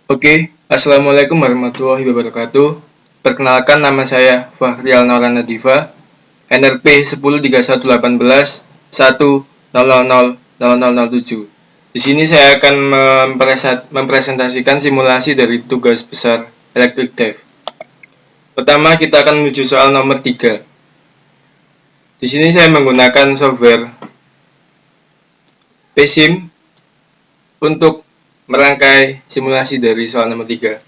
Oke, Assalamualaikum warahmatullahi wabarakatuh. Perkenalkan, nama saya Fahrial Naurana Diva, NRP 103118 1000007. Di sini saya akan mempresentasikan simulasi dari tugas besar Electric Dev. Pertama, kita akan menuju soal nomor 3. Di sini saya menggunakan software PSIM untuk merangkai simulasi dari soal nomor 3.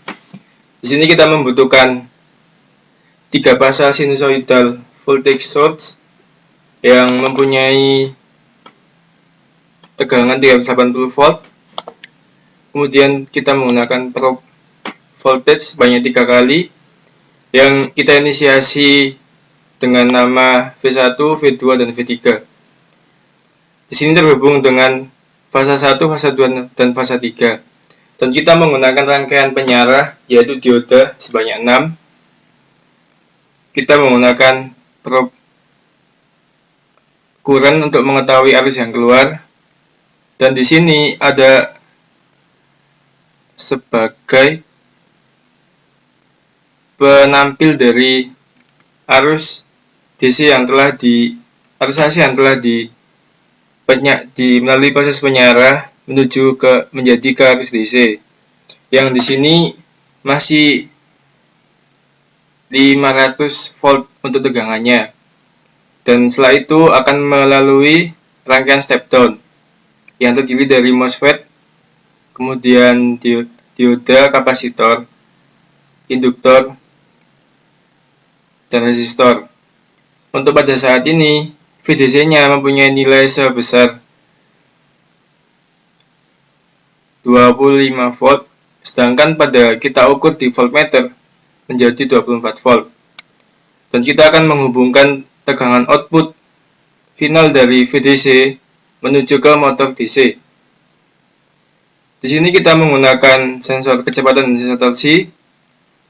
Di sini kita membutuhkan 3 pasal sinusoidal voltage source yang mempunyai tegangan 380 volt. Kemudian kita menggunakan probe voltage sebanyak 3 kali yang kita inisiasi dengan nama V1, V2, dan V3. Di sini terhubung dengan fase 1, fase 2, dan fase 3. Dan kita menggunakan rangkaian penyarah yaitu dioda sebanyak 6. Kita menggunakan probe current untuk mengetahui arus yang keluar. Dan di sini ada sebagai penampil dari arus DC yang telah arus AC yang telah melalui proses penyarah menjadi ke arus DC. Yang di sini masih 500 volt untuk tegangannya. Dan setelah itu akan melalui rangkaian step down yang terdiri dari MOSFET, kemudian dioda, kapasitor, induktor, dan resistor. Untuk pada saat ini, VDC-nya mempunyai nilai sebesar 25 volt, sedangkan pada kita ukur di voltmeter menjadi 24 volt. Dan kita akan menghubungkan tegangan output final dari VDC menuju ke motor DC. Di sini kita menggunakan sensor kecepatan dan sensor torsi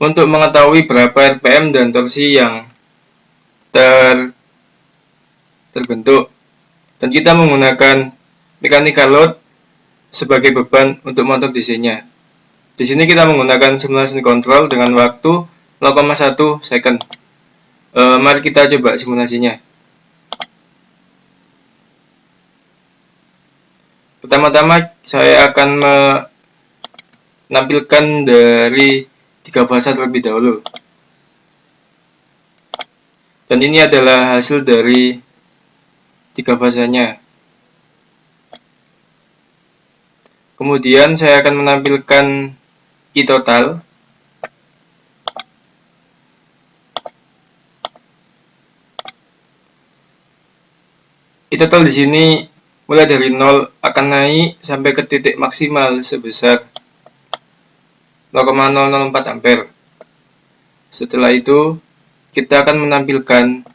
untuk mengetahui berapa RPM dan torsi yang terbentuk. Dan kita menggunakan mechanical load sebagai beban untuk motor DC-nya. Di sini kita menggunakan simulation control dengan waktu 0,1 second. Mari kita coba simulasinya. Pertama-tama saya akan menampilkan dari 3 fase terlebih dahulu. Dan ini adalah hasil dari 3 fasenya. Kemudian saya akan menampilkan I total. I total di sini mulai dari 0 akan naik sampai ke titik maksimal sebesar 0,004 ampere. Setelah itu kita akan menampilkan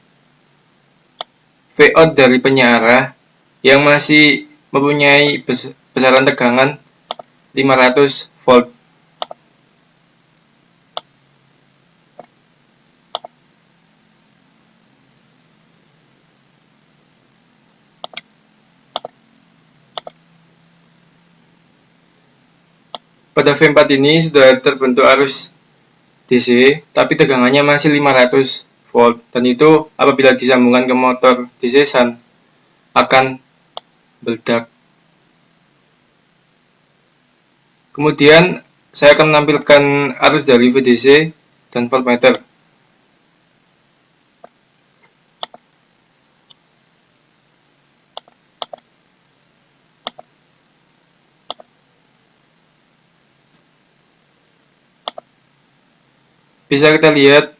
Vout dari penyarah yang masih mempunyai besaran tegangan 500 volt. Pada V4 ini sudah terbentuk arus DC, tapi tegangannya masih 500 volt, dan itu apabila disambungkan ke motor DC shunt akan meledak. Kemudian saya akan menampilkan arus dari VDC dan voltmeter. Bisa kita lihat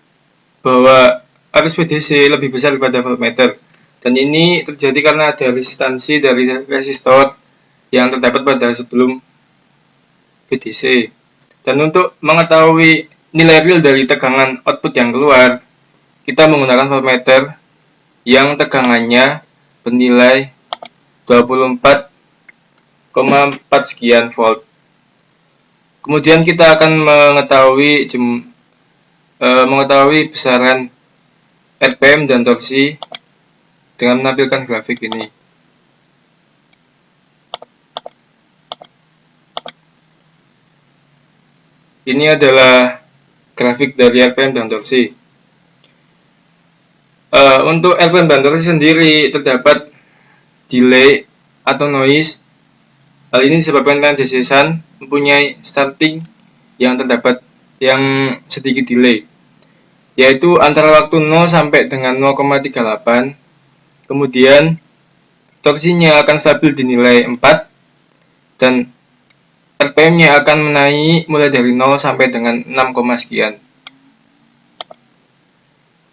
bahwa arus VDC lebih besar daripada voltmeter, dan ini terjadi karena ada resistansi dari resistor yang terdapat pada sebelum VDC. Dan untuk mengetahui nilai real dari tegangan output yang keluar, kita menggunakan voltmeter yang tegangannya bernilai 24,4 sekian volt. Kemudian kita akan mengetahui besaran RPM dan torsi dengan menampilkan grafik ini. Ini adalah grafik dari RPM dan torsi. Untuk RPM dan torsi sendiri terdapat delay atau noise. Hal ini disebabkan karena DCSUN mempunyai starting yang sedikit delay, yaitu antara waktu 0 sampai dengan 0,38. Kemudian torsinya akan stabil di nilai 4 dan RPM-nya akan menaik mulai dari 0 sampai dengan 6, sekian.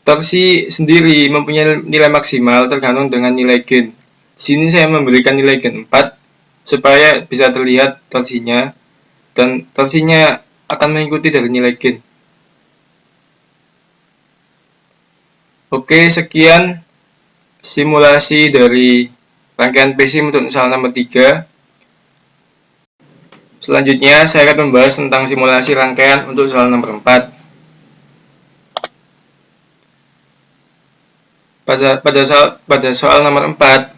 Torsi sendiri mempunyai nilai maksimal tergantung dengan nilai gain. Di sini saya memberikan nilai gain 4 supaya bisa terlihat torsinya, dan torsinya akan mengikuti dari nilai gain. Oke, sekian simulasi dari rangkaian PSIM untuk misal nomor 3. Selanjutnya saya akan membahas tentang simulasi rangkaian untuk soal nomor 4. Pada soal nomor 4,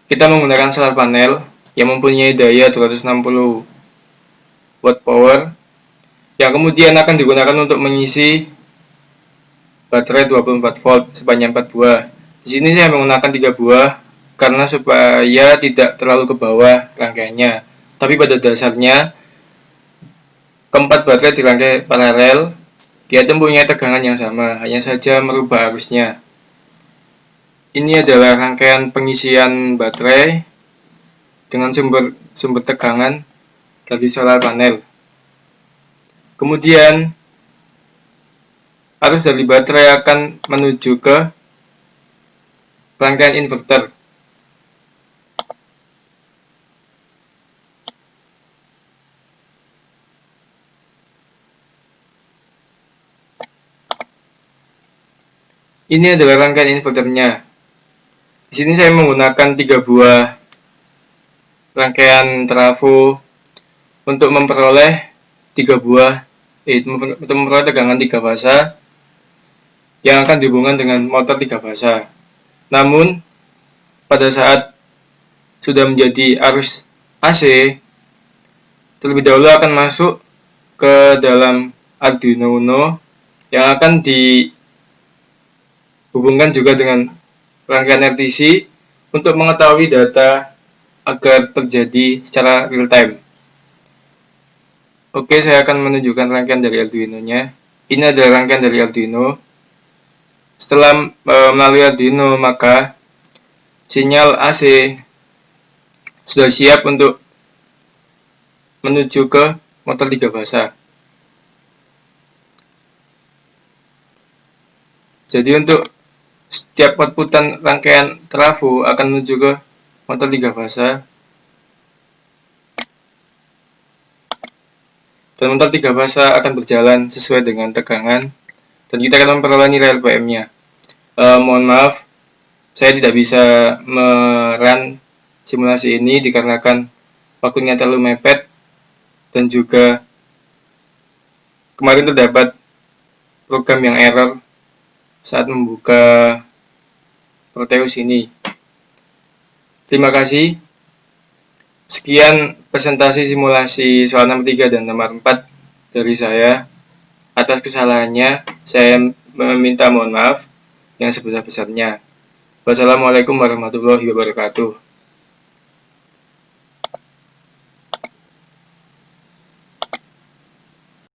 kita menggunakan solar panel yang mempunyai daya 260 watt power yang kemudian akan digunakan untuk mengisi baterai 24 volt sebanyak 4 buah. Di sini saya menggunakan 3 buah karena supaya tidak terlalu ke bawah rangkaiannya. Tapi pada dasarnya keempat baterai dirangkai paralel, yaitu mempunyai tegangan yang sama, hanya saja merubah arusnya. Ini adalah rangkaian pengisian baterai dengan sumber tegangan dari solar panel. Kemudian arus dari baterai akan menuju ke rangkaian inverter. Ini adalah rangkaian inverternya. Di sini saya menggunakan 3 buah rangkaian trafo untuk memperoleh tegangan 3 fasa yang akan dihubungkan dengan motor 3 fasa. Namun pada saat sudah menjadi arus AC, terlebih dahulu akan masuk ke dalam Arduino Uno yang akan dihubungkan juga dengan rangkaian RTC untuk mengetahui data agar terjadi secara real time. Oke, saya akan menunjukkan rangkaian dari Arduino-nya. Ini adalah rangkaian dari Arduino. Setelah melalui Arduino, maka sinyal AC sudah siap untuk menuju ke motor 3 fasa. Jadi untuk setiap outputan rangkaian trafo akan menuju ke motor 3 fasa. Dan motor 3 fasa akan berjalan sesuai dengan tegangan dan kita akan memperoleh nilai RPM-nya. Mohon maaf, saya tidak bisa merun simulasi ini dikarenakan waktunya terlalu mepet dan juga kemarin terdapat program yang error saat membuka Proteus ini. Terima kasih. Sekian presentasi simulasi soal nomor 3 dan nomor 4 dari saya. Atas kesalahannya, saya meminta mohon maaf yang sebesar-besarnya. Wassalamualaikum warahmatullahi wabarakatuh.